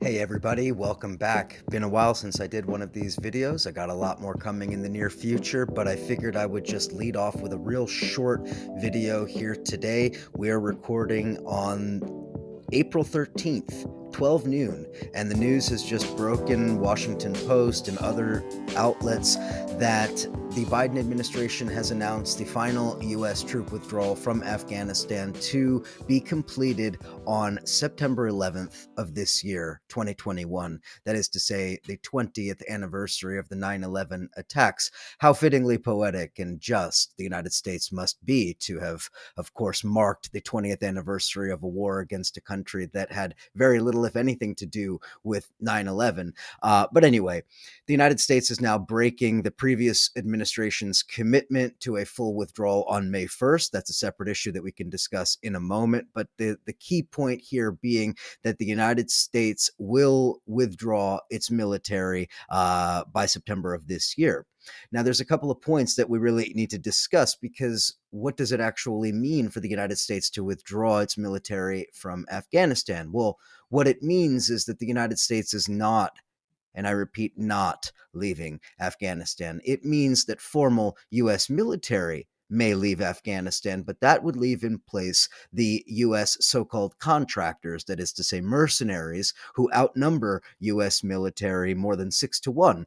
Hey everybody, welcome back. Been a while since I did one of these videos. I got a lot more coming in the near future, but I figured I would just lead off with a real short video here today. We are recording on April 13th, 12 noon, and the news has just broken, Washington Post and other outlets, that the Biden administration has announced the final U.S. troop withdrawal from Afghanistan to be completed on September 11th of this year, 2021. That is to say, the 20th anniversary of the 9/11 attacks. How fittingly poetic and just the United States must be to have, of course, marked the 20th anniversary of a war against a country that had very little, if anything, to do with 9/11. But anyway, the United States is now breaking the previous administration's commitment to a full withdrawal on May 1st. That's a separate issue that we can discuss in a moment. But the key point here being that the United States will withdraw its military by September of this year. Now, there's a couple of points that we really need to discuss, because what does it actually mean for the United States to withdraw its military from Afghanistan? Well, what it means is that the United States is not, and I repeat, not leaving Afghanistan. It means that formal U.S. military may leave Afghanistan, but that would leave in place the U.S. so-called contractors, that is to say, mercenaries, who outnumber U.S. military more than 6-1.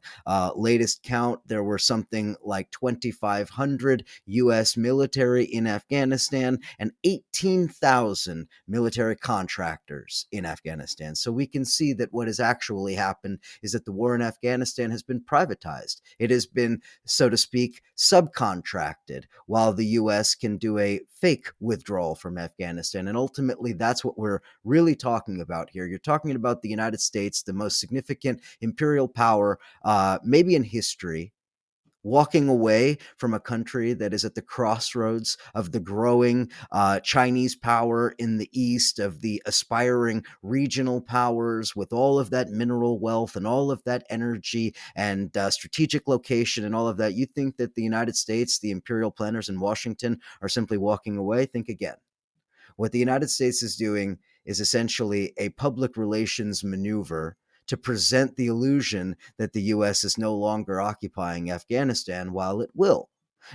Latest count, there were something like 2,500 U.S. military in Afghanistan and 18,000 military contractors in Afghanistan. So we can see that what has actually happened is that the war in Afghanistan has been privatized. It has been, so to speak, subcontracted, while the U.S. can do a fake withdrawal from Afghanistan. And ultimately, that's what we're really talking about here. You're talking about the United States, the most significant imperial power, maybe in history, walking away from a country that is at the crossroads of the growing Chinese power in the east, of the aspiring regional powers with all of that mineral wealth and all of that energy and strategic location and all of that. You think that the United States, the imperial planners in Washington, are simply walking away? Think again. What the United States is doing is essentially a public relations maneuver to present the illusion that the U.S. is no longer occupying Afghanistan, while it will.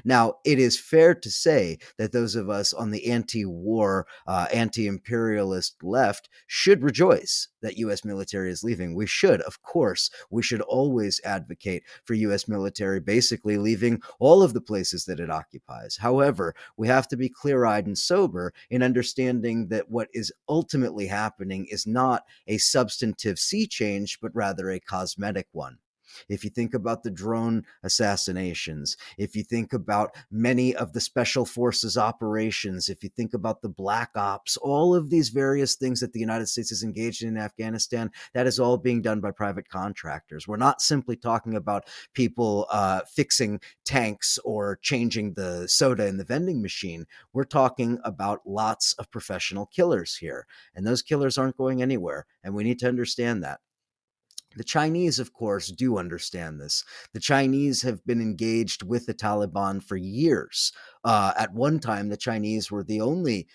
Now, it is fair to say that those of us on the anti-war, anti-imperialist left should rejoice that U.S. military is leaving. We should, of course, we should always advocate for U.S. military basically leaving all of the places that it occupies. However, we have to be clear-eyed and sober in understanding that what is ultimately happening is not a substantive sea change, but rather a cosmetic one. If you think about the drone assassinations, if you think about many of the special forces operations, if you think about the black ops, all of these various things that the United States is engaged in Afghanistan, that is all being done by private contractors. We're not simply talking about people fixing tanks or changing the soda in the vending machine. We're talking about lots of professional killers here, and those killers aren't going anywhere, and we need to understand that. The Chinese, of course, do understand this. The Chinese have been engaged with the Taliban for years. At one time, the Chinese were the only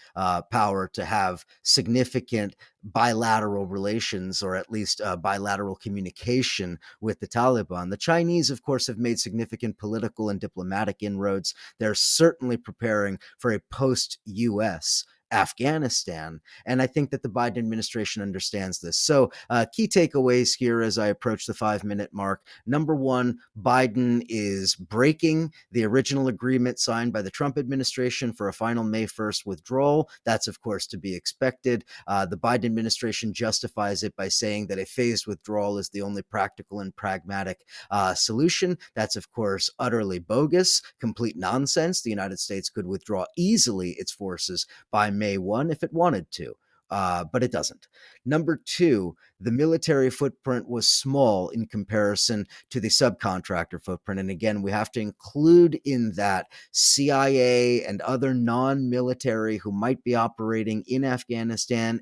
power to have significant bilateral relations, or at least bilateral communication with the Taliban. The Chinese, of course, have made significant political and diplomatic inroads. They're certainly preparing for a post-US Afghanistan. And I think that the Biden administration understands this. So, key takeaways here as I approach the 5 minute mark. Number one, Biden is breaking the original agreement signed by the Trump administration for a final May 1st withdrawal. That's, of course, to be expected. The Biden administration justifies it by saying that a phased withdrawal is the only practical and pragmatic solution. That's, of course, utterly bogus, complete nonsense. The United States could withdraw easily its forces by May 1 if it wanted to. But it doesn't. Number two, the military footprint was small in comparison to the subcontractor footprint. And again, we have to include in that CIA and other non military who might be operating in Afghanistan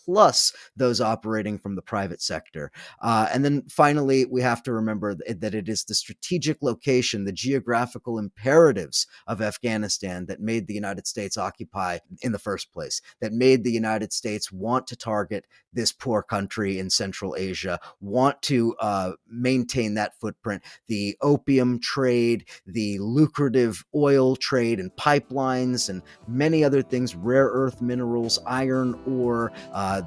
plus those operating from the private sector. And then finally, we have to remember that it is the strategic location, the geographical imperatives of Afghanistan that made the United States occupy in the first place, that made the United States want to target this poor country in Central Asia, want to maintain that footprint. The opium trade, the lucrative oil trade and pipelines, and many other things, rare earth minerals, iron ore,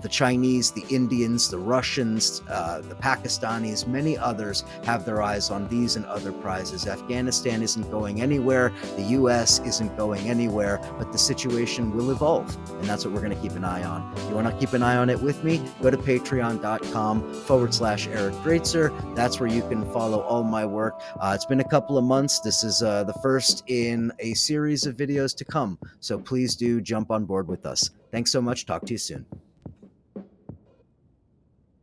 the Chinese, the Indians, the Russians, the Pakistanis, many others have their eyes on these and other prizes. Afghanistan isn't going anywhere. The U.S. isn't going anywhere, but the situation will evolve, and that's what we're going to keep an eye on. If you want to keep an eye on it with me, go to patreon.com/Eric Draitser. That's where you can follow all my work. It's been a couple of months. This is the first in a series of videos to come, so please do jump on board with us. Thanks so much. Talk to you soon.